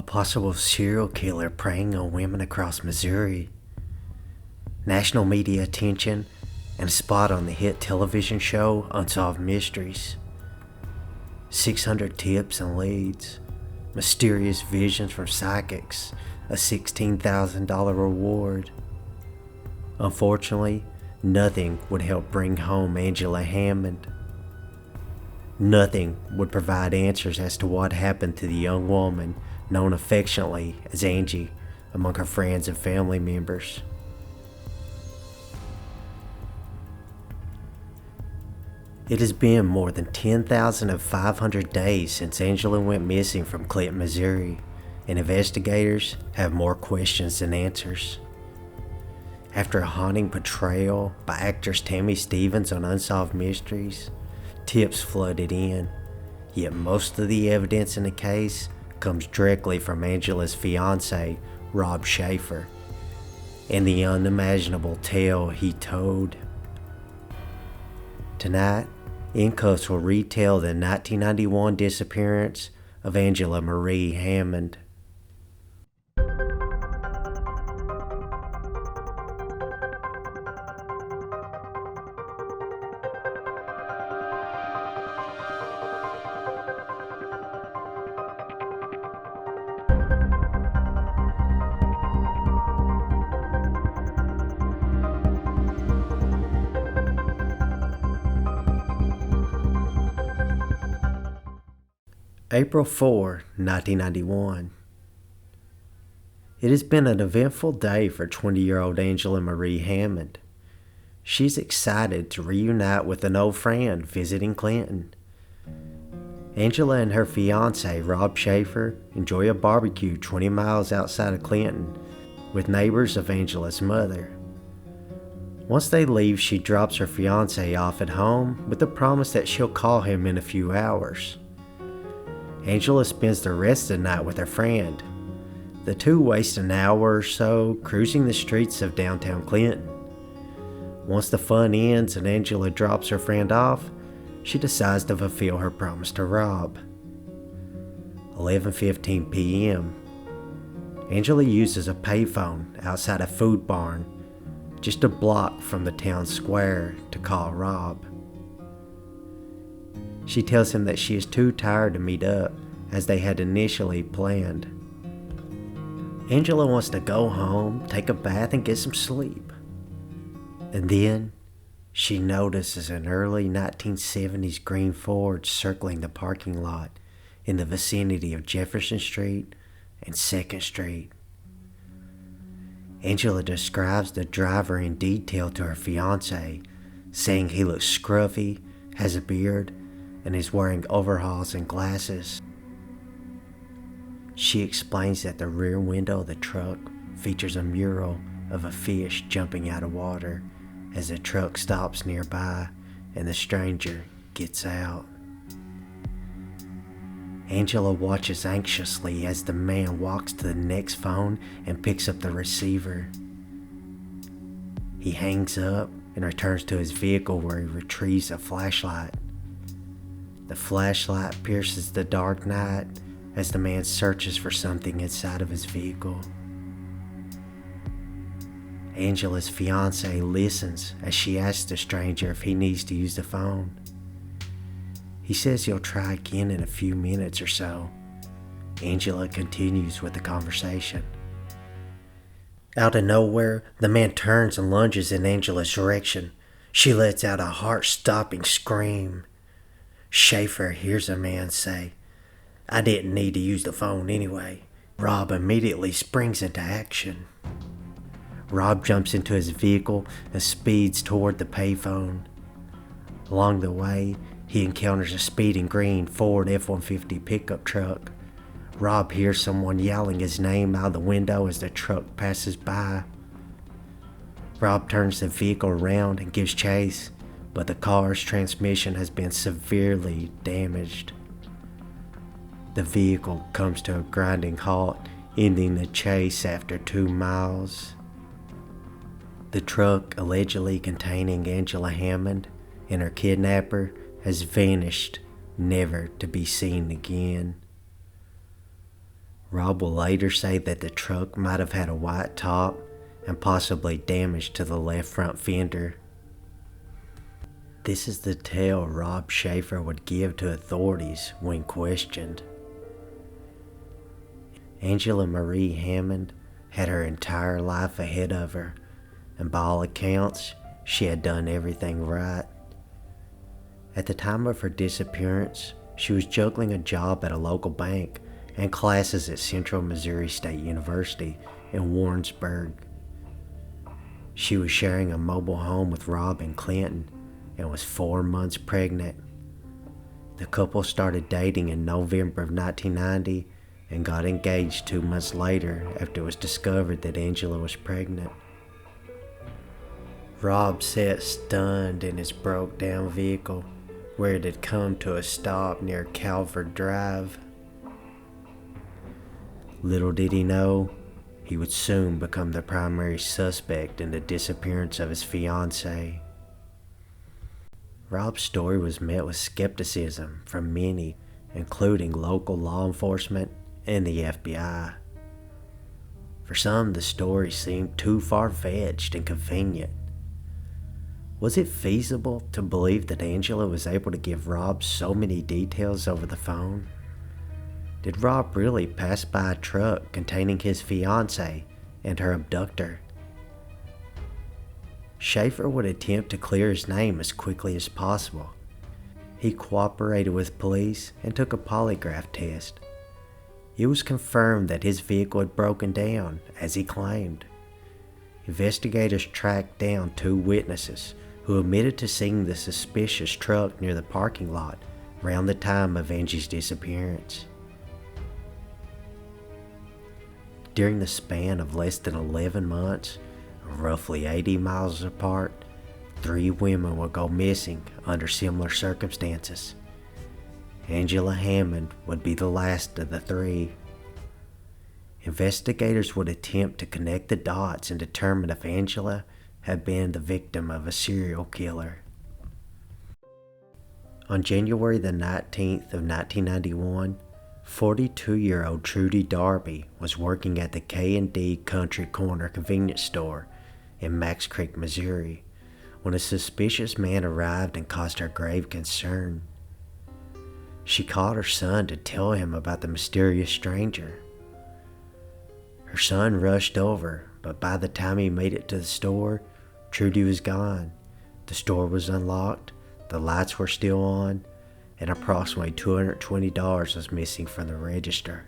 A possible serial killer preying on women across Missouri. National media attention and a spot on the hit television show Unsolved Mysteries. 600 tips and leads. Mysterious visions from psychics. A $16,000 reward. Unfortunately, nothing would help bring home Angela Hammond. Nothing would provide answers as to what happened to the young woman known affectionately as Angie among her friends and family members. It has been more than 10,500 days since Angela went missing from Clinton, Missouri, and investigators have more questions than answers. After a haunting portrayal by actress Tammy Stevens on Unsolved Mysteries, tips flooded in, yet most of the evidence in the case comes directly from Angela's fiancé, Rob Shafer, and the unimaginable tale he told. Tonight, In Cuffs will retell the 1991 disappearance of Angela Marie Hammond. April 4, 1991. It has been an eventful day for 20-year-old Angela Marie Hammond. She's excited to reunite with an old friend visiting Clinton. Angela and her fiancé, Rob Shafer, enjoy a barbecue 20 miles outside of Clinton with neighbors of Angela's mother. Once they leave, she drops her fiancé off at home with the promise that she'll call him in a few hours. Angela spends the rest of the night with her friend. The two waste an hour or so cruising the streets of downtown Clinton. Once the fun ends and Angela drops her friend off, she decides to fulfill her promise to Rob. 11:15 p.m. Angela uses a payphone outside a food barn just a block from the town square to call Rob. She tells him that she is too tired to meet up as they had initially planned. Angela wants to go home, take a bath, and get some sleep. And then she notices an early 1970s green Ford circling the parking lot in the vicinity of Jefferson Street and 2nd Street. Angela describes the driver in detail to her fiancé, saying he looks scruffy, has a beard, and is wearing overalls and glasses. She explains that the rear window of the truck features a mural of a fish jumping out of water as the truck stops nearby and the stranger gets out. Angela watches anxiously as the man walks to the next phone and picks up the receiver. He hangs up and returns to his vehicle where he retrieves a flashlight. The flashlight pierces the dark night as the man searches for something inside of his vehicle. Angela's fiancé listens as she asks the stranger if he needs to use the phone. He says he'll try again in a few minutes or so. Angela continues with the conversation. Out of nowhere, the man turns and lunges in Angela's direction. She lets out a heart-stopping scream. Shafer hears a man say, "I didn't need to use the phone anyway." Rob immediately springs into action. Rob jumps into his vehicle and speeds toward the payphone. Along the way, he encounters a speeding green Ford F-150 pickup truck. Rob hears someone yelling his name out the window as the truck passes by. Rob turns the vehicle around and gives chase, but the car's transmission has been severely damaged. The vehicle comes to a grinding halt, ending the chase after 2 miles. The truck allegedly containing Angela Hammond and her kidnapper has vanished, never to be seen again. Rob will later say that the truck might have had a white top and possibly damage to the left front fender. This is the tale Rob Shafer would give to authorities when questioned. Angela Marie Hammond had her entire life ahead of her, and by all accounts, she had done everything right. At the time of her disappearance, she was juggling a job at a local bank and classes at Central Missouri State University in Warrensburg. She was sharing a mobile home with Rob in Clinton and was 4 months pregnant. The couple started dating in November of 1990 and got engaged 2 months later after it was discovered that Angela was pregnant. Rob sat stunned in his broke-down vehicle where it had come to a stop near Calvert Drive. Little did he know, he would soon become the primary suspect in the disappearance of his fiancée. Rob's story was met with skepticism from many, including local law enforcement and the FBI. For some, the story seemed too far-fetched and convenient. Was it feasible to believe that Angela was able to give Rob so many details over the phone? Did Rob really pass by a truck containing his fiancée and her abductor? Shafer would attempt to clear his name as quickly as possible. He cooperated with police and took a polygraph test. It was confirmed that his vehicle had broken down, as he claimed. Investigators tracked down 2 witnesses who admitted to seeing the suspicious truck near the parking lot around the time of Angie's disappearance. During the span of less than 11 months, roughly 80 miles apart, 3 women would go missing under similar circumstances. Angela Hammond would be the last of the 3. Investigators would attempt to connect the dots and determine if Angela had been the victim of a serial killer. On January the 19th of 1991, 42-year-old Trudy Darby was working at the K&D Country Corner convenience store in Max Creek, Missouri, when a suspicious man arrived and caused her grave concern. She called her son to tell him about the mysterious stranger. Her son rushed over, but by the time he made it to the store, Trudy was gone. The store was unlocked, the lights were still on, and approximately $220 was missing from the register.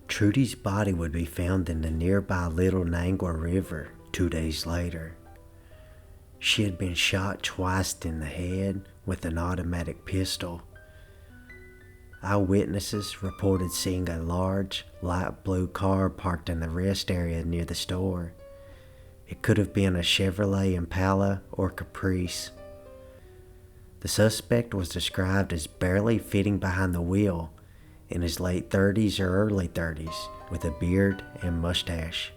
Trudy's body would be found in the nearby Little Nangua River 2 days later. She had been shot twice in the head with an automatic pistol. Eyewitnesses reported seeing a large, light blue car parked in the rest area near the store. It could have been a Chevrolet Impala or Caprice. The suspect was described as barely fitting behind the wheel, in his late 30s or early 30s, with a beard and mustache.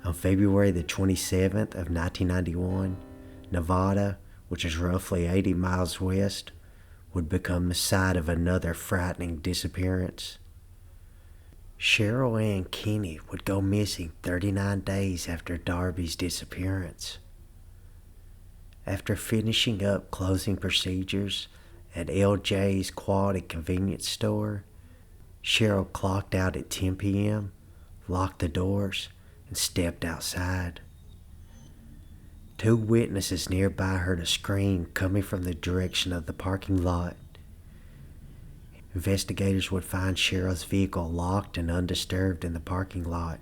On February the 27th of 1991, Nevada, which is roughly 80 miles west, would become the site of another frightening disappearance. Cheryl Ann Kenney would go missing 39 days after Darby's disappearance. After finishing up closing procedures at LJ's Quality Convenience Store, Cheryl clocked out at 10 p.m., locked the doors, and stepped outside. 2 witnesses nearby heard a scream coming from the direction of the parking lot. Investigators would find Cheryl's vehicle locked and undisturbed in the parking lot.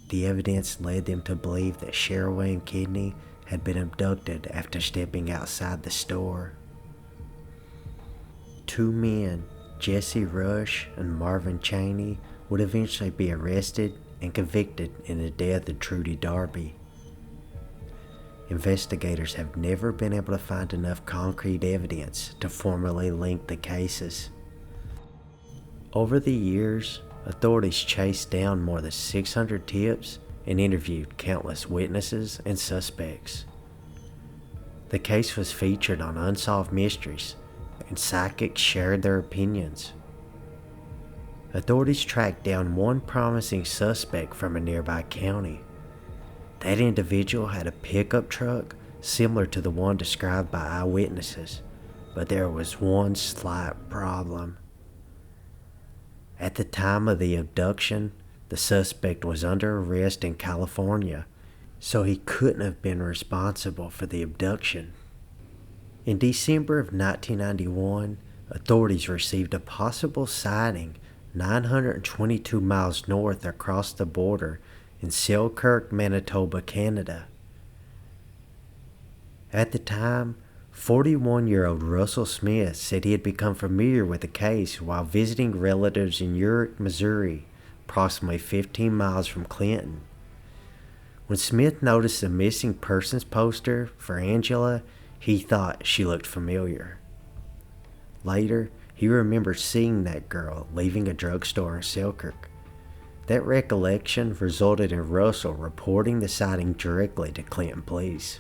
The evidence led them to believe that Cheryl Ann Kenney had been abducted after stepping outside the store. 2 men, Jesse Rush and Marvin Cheney, would eventually be arrested and convicted in the death of Trudy Darby. Investigators have never been able to find enough concrete evidence to formally link the cases. Over the years, authorities chased down more than 600 tips and interviewed countless witnesses and suspects. The case was featured on Unsolved Mysteries and psychics shared their opinions. Authorities tracked down one promising suspect from a nearby county. That individual had a pickup truck similar to the one described by eyewitnesses, but there was one slight problem. At the time of the abduction, the suspect was under arrest in California, so he couldn't have been responsible for the abduction. In December of 1991, authorities received a possible sighting 922 miles north across the border in Selkirk, Manitoba, Canada. At the time, 41-year-old Russell Smith said he had become familiar with the case while visiting relatives in Urick, Missouri, approximately 15 miles from Clinton. When Smith noticed the missing persons poster for Angela, he thought she looked familiar. Later, he remembered seeing that girl leaving a drugstore in Selkirk. That recollection resulted in Russell reporting the sighting directly to Clinton police.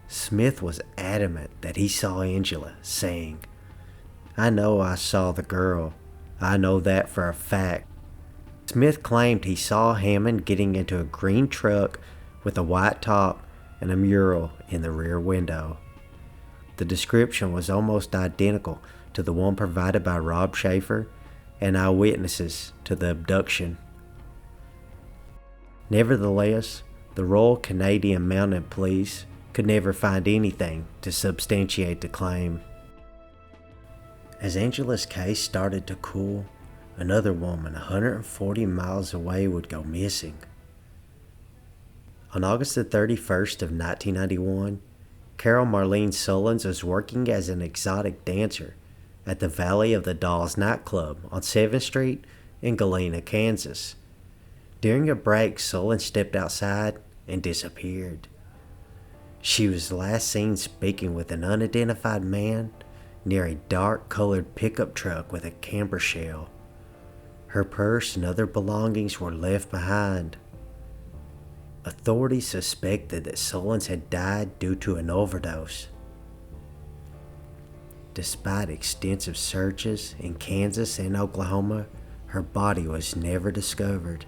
Smith was adamant that he saw Angela, saying, "I know I saw the girl. I know that for a fact." Smith claimed he saw Hammond getting into a green truck with a white top and a mural in the rear window. The description was almost identical to the one provided by Rob Shafer and eyewitnesses to the abduction. Nevertheless, the Royal Canadian Mounted Police could never find anything to substantiate the claim. As Angela's case started to cool, another woman 140 miles away would go missing. On August the 31st of 1991, Karol Marlene Sullens was working as an exotic dancer at the Valley of the Dolls nightclub on 7th Street in Galena, Kansas. During a break, Sullens stepped outside and disappeared. She was last seen speaking with an unidentified man near a dark-colored pickup truck with a camper shell. Her purse and other belongings were left behind. Authorities suspected that Sullens had died due to an overdose. Despite extensive searches in Kansas and Oklahoma, her body was never discovered.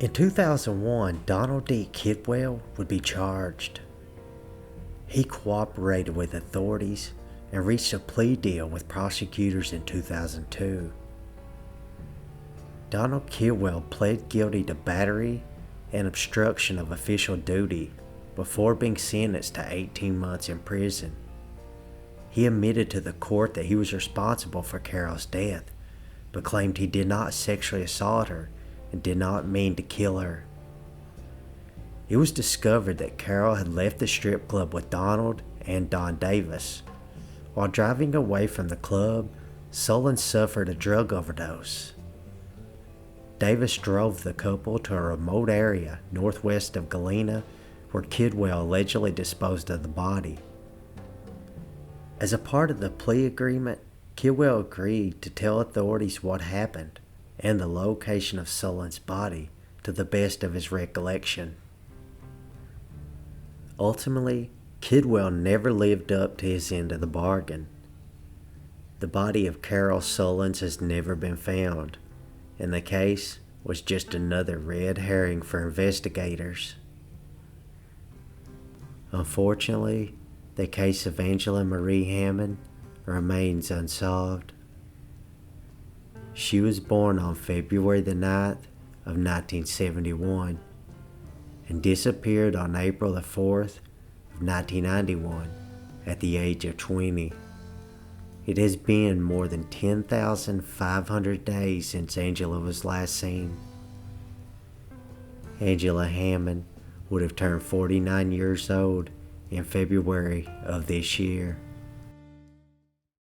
In 2001, Donald D. Kidwell would be charged. He cooperated with authorities and reached a plea deal with prosecutors in 2002. Donald Kidwell pled guilty to battery and obstruction of official duty before being sentenced to 18 months in prison. He admitted to the court that he was responsible for Karol's death, but claimed he did not sexually assault her and did not mean to kill her. It was discovered that Karol had left the strip club with Donald and Don Davis. While driving away from the club, Sullens suffered a drug overdose. Davis drove the couple to a remote area northwest of Galena where Kidwell allegedly disposed of the body. As a part of the plea agreement, Kidwell agreed to tell authorities what happened and the location of Sullens' body to the best of his recollection. Ultimately, Kidwell never lived up to his end of the bargain. The body of Karol Sullens has never been found, and the case was just another red herring for investigators. Unfortunately, the case of Angela Marie Hammond remains unsolved. She was born on February the 9th of 1971 and disappeared on April the 4th of 1991 at the age of 20. It has been more than 10,500 days since Angela was last seen. Angela Hammond would have turned 49 years old in February of this year.